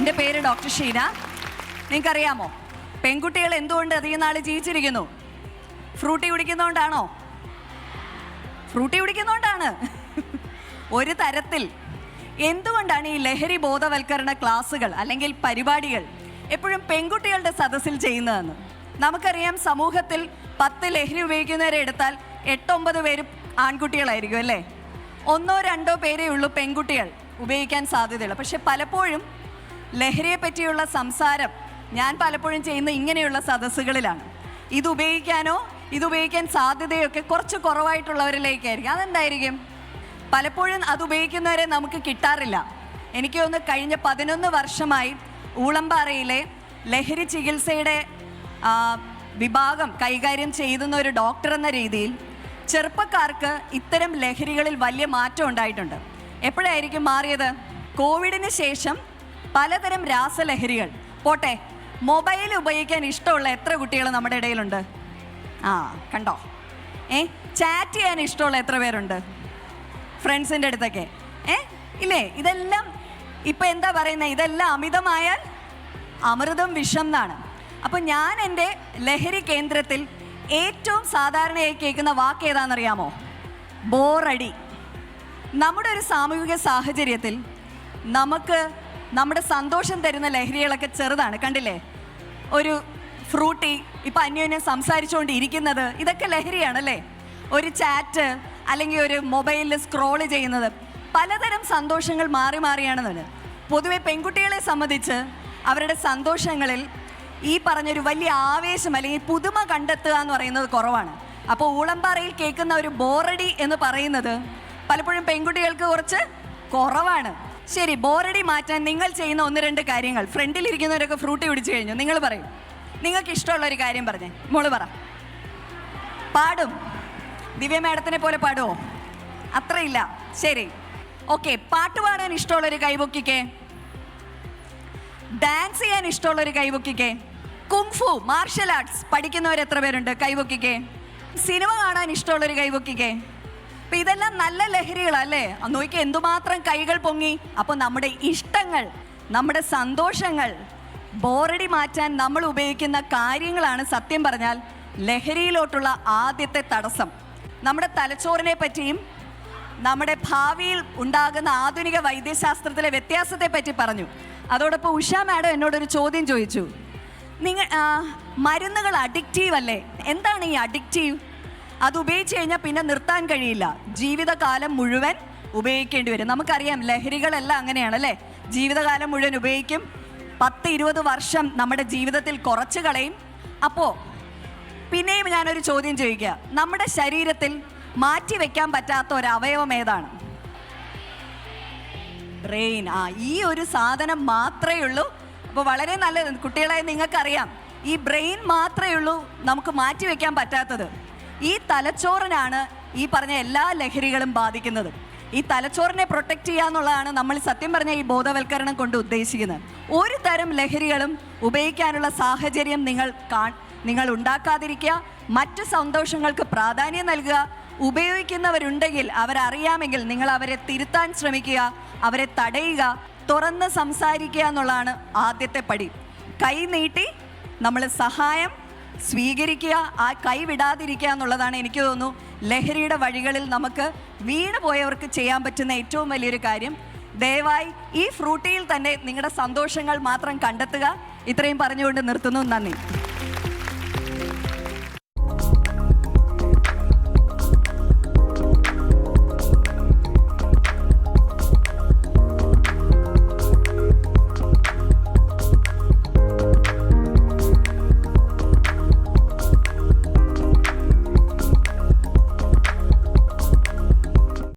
എൻ്റെ പേര് ഡോക്ടർ ഷീന. നിങ്ങൾക്കറിയാമോ പെൺകുട്ടികൾ എന്തുകൊണ്ട് അധികം നാൾ ജീവിച്ചിരിക്കുന്നു? ഫ്രൂട്ടി കുടിക്കുന്നതുകൊണ്ടാണോ? ഫ്രൂട്ടി കുടിക്കുന്നതുകൊണ്ടാണ്. ഒരു തരത്തിൽ എന്തുകൊണ്ടാണ് ഈ ലഹരി ബോധവൽക്കരണ ക്ലാസ്സുകൾ അല്ലെങ്കിൽ പരിപാടികൾ എപ്പോഴും പെൺകുട്ടികളുടെ സദസ്സിൽ ചെയ്യുന്നതെന്ന്? നമുക്കറിയാം, സമൂഹത്തിൽ 10 ലഹരി ഉപയോഗിക്കുന്നവരെ എടുത്താൽ 8-9 പേരും ആൺകുട്ടികളായിരിക്കും അല്ലേ? 1-2 പേരേ ഉള്ളൂ പെൺകുട്ടികൾ ഉപയോഗിക്കാൻ സാധ്യതയുള്ളൂ. പക്ഷെ പലപ്പോഴും ലഹരിയെ പറ്റിയുള്ള സംസാരം ഞാൻ പലപ്പോഴും ചെയ്യുന്ന ഇങ്ങനെയുള്ള സദസ്സുകളിലാണ്. ഇത് ഉപയോഗിക്കാൻ സാധ്യതയൊക്കെ കുറച്ച് കുറവായിട്ടുള്ളവരിലേക്കായിരിക്കും. അതെന്തായിരിക്കും? പലപ്പോഴും അത് ഉപയോഗിക്കുന്നവരെ നമുക്ക് കിട്ടാറില്ല. എനിക്ക് തോന്നുന്നു കഴിഞ്ഞ 11 വർഷമായി ഊളംപാറയിലെ ലഹരി ചികിത്സയുടെ വിഭാഗം കൈകാര്യം ചെയ്യുന്ന ഒരു ഡോക്ടർ എന്ന രീതിയിൽ ചെറുപ്പക്കാർക്ക് ഇത്തരം ലഹരികളിൽ വലിയ മാറ്റം ഉണ്ടായിട്ടുണ്ട്. എപ്പോഴായിരിക്കും മാറിയത്? കോവിഡിന് ശേഷം പലതരം രാസലഹരികൾ പോട്ടെ, മൊബൈൽ ഉപയോഗിക്കാൻ ഇഷ്ടമുള്ള എത്ര കുട്ടികൾ നമ്മുടെ ഇടയിലുണ്ട്? കണ്ടോ? ചാറ്റ് ചെയ്യാൻ ഇഷ്ടമുള്ള എത്ര പേരുണ്ട് ഫ്രണ്ട്സിൻ്റെ അടുത്തൊക്കെ? ഇല്ലേ? ഇതെല്ലാം ഇപ്പം എന്താ പറയുന്നത്, ഇതെല്ലാം അമിതമായാൽ അമൃതം വിഷം എന്നാണ്. അപ്പം ഞാൻ എൻ്റെ ലഹരി കേന്ദ്രത്തിൽ ഏറ്റവും സാധാരണയായി കേൾക്കുന്ന വാക്ക് ഏതാണെന്നറിയാമോ? ബോറടി. നമ്മുടെ ഒരു സാമൂഹിക സാഹചര്യത്തിൽ നമുക്ക് നമ്മുടെ സന്തോഷം തരുന്ന ലഹരികളൊക്കെ ചെറുതാണ്. കണ്ടില്ലേ? ഒരു ഫ്രൂട്ടി, ഇപ്പം അന്യോന്യം സംസാരിച്ചുകൊണ്ടിരിക്കുന്നത്, ഇതൊക്കെ ലഹരിയാണല്ലേ? ഒരു ചാറ്റ് അല്ലെങ്കിൽ ഒരു മൊബൈലിൽ സ്ക്രോൾ ചെയ്യുന്നത്, പലതരം സന്തോഷങ്ങൾ മാറി മാറിയാണെന്നത്. പൊതുവെ പെൺകുട്ടികളെ സംബന്ധിച്ച് അവരുടെ സന്തോഷങ്ങളിൽ ഈ പറഞ്ഞൊരു വലിയ ആവേശം അല്ലെങ്കിൽ പുതുമ കണ്ടെത്തുക എന്ന് പറയുന്നത് കുറവാണ്. അപ്പോൾ ഊളംപാറയിൽ കേൾക്കുന്ന ഒരു ബോറടി എന്ന് പറയുന്നത് പലപ്പോഴും പെൺകുട്ടികൾക്ക് കുറച്ച് കുറവാണ്. ശരി, ബോറടി മാറ്റാൻ നിങ്ങൾ ചെയ്യുന്ന 1-2 കാര്യങ്ങൾ. ഫ്രണ്ടിലിരിക്കുന്നവരൊക്കെ ഫ്രൂട്ടി കുടിച്ചു കഴിഞ്ഞു, നിങ്ങൾ പറയും. നിങ്ങൾക്ക് ഇഷ്ടമുള്ളൊരു കാര്യം പറഞ്ഞേ. മോള് പറ. പാടും? ദിവ്യ മാഡത്തിനെ പോലെ പാടുമോ? അത്രയില്ല. ശരി, ഓക്കെ. പാട്ട് പാടാൻ ഇഷ്ടമുള്ളൊരു കൈപൊക്കിക്കേ. ഡാൻസ് ചെയ്യാൻ ഇഷ്ടമുള്ളൊരു കൈപൊക്കിക്കേ. കുങ്ഫു മാർഷൽ ആർട്സ് പഠിക്കുന്നവർ എത്ര പേരുണ്ട്? കൈപൊക്കിക്കേ. സിനിമ കാണാൻ ഇഷ്ടമുള്ളൊരു കൈപൊക്കിക്കേ. അപ്പം ഇതെല്ലാം നല്ല ലഹരികളല്ലേ? നോക്കി എന്തുമാത്രം കൈകൾ പൊങ്ങി. അപ്പോൾ നമ്മുടെ ഇഷ്ടങ്ങൾ, നമ്മുടെ സന്തോഷങ്ങൾ, ബോറടി മാറ്റാൻ നമ്മൾ ഉപയോഗിക്കുന്ന കാര്യങ്ങളാണ് സത്യം പറഞ്ഞാൽ ലഹരിയിലോട്ടുള്ള ആദ്യത്തെ തടസ്സം. നമ്മുടെ തലച്ചോറിനെ പറ്റിയും നമ്മുടെ ഭാവിയിൽ ഉണ്ടാകുന്ന ആധുനിക വൈദ്യശാസ്ത്രത്തിലെ വ്യത്യാസത്തെ പറ്റി പറഞ്ഞു. അതോടൊപ്പം ഉഷ മാഡം എന്നോടൊരു ചോദ്യം ചോദിച്ചു. മരുന്നുകൾ അഡിക്റ്റീവ് അല്ലേ? എന്താണ് ഈ അഡിക്റ്റീവ്? അത് ഉപയോഗിച്ച് കഴിഞ്ഞാൽ പിന്നെ നിർത്താൻ കഴിയില്ല, ജീവിതകാലം മുഴുവൻ ഉപയോഗിക്കേണ്ടി വരും. നമുക്കറിയാം ലഹരികളെല്ലാം അങ്ങനെയാണല്ലേ? ജീവിതകാലം മുഴുവൻ ഉപയോഗിക്കും. 10-20 വർഷം നമ്മുടെ ജീവിതത്തിൽ കുറച്ച് കളയും. അപ്പോൾ പിന്നെയും ഞാനൊരു ചോദ്യം ചോദിക്കുക. നമ്മുടെ ശരീരത്തിൽ മാറ്റി വെക്കാൻ പറ്റാത്ത ഒരു അവയവം ഏതാണ്? ബ്രെയിൻ. ഈ ഒരു സാധനം മാത്രമേ ഉള്ളൂ. അപ്പോൾ വളരെ നല്ലത്. കുട്ടികളായി നിങ്ങൾക്കറിയാം, ഈ ബ്രെയിൻ മാത്രമേ ഉള്ളൂ നമുക്ക് മാറ്റി വെക്കാൻ പറ്റാത്തത്. ഈ തലച്ചോറിനാണ് ഈ പറഞ്ഞ എല്ലാ ലഹരികളും ബാധിക്കുന്നത്. ഈ തലച്ചോറിനെ പ്രൊട്ടക്റ്റ് ചെയ്യുക എന്നുള്ളതാണ് നമ്മൾ സത്യം പറഞ്ഞ ഈ ബോധവൽക്കരണം കൊണ്ട് ഉദ്ദേശിക്കുന്നത്. ഒരു തരം ലഹരികളും ഉപയോഗിക്കാനുള്ള സാഹചര്യം നിങ്ങൾ ഉണ്ടാക്കാതിരിക്കുക. മറ്റ് സന്തോഷങ്ങൾക്ക് പ്രാധാന്യം നൽകുക. ഉപയോഗിക്കുന്നവരുണ്ടെങ്കിൽ അവരറിയാമെങ്കിൽ നിങ്ങൾ അവരെ തിരുത്താൻ ശ്രമിക്കുക, അവരെ തടയുക, തുറന്ന് സംസാരിക്കുക എന്നുള്ളതാണ് ആദ്യത്തെ പടി. കൈ നീട്ടി നമ്മൾ സഹായം സ്വീകരിക്കുക, ആ കൈ വിടാതിരിക്കുക എന്നുള്ളതാണ് എനിക്ക് തോന്നുന്നു ലഹരിയുടെ വഴികളിൽ നമുക്ക് വീണ് പോയവർക്ക് ചെയ്യാൻ പറ്റുന്ന ഏറ്റവും വലിയൊരു കാര്യം. ദയവായി ഈ ഫ്രൂട്ടിയിൽ തന്നെ നിങ്ങളുടെ സന്തോഷങ്ങൾ മാത്രം കണ്ടെത്തുക. ഇത്രയും പറഞ്ഞുകൊണ്ട് നിർത്തുന്നു. നന്ദി.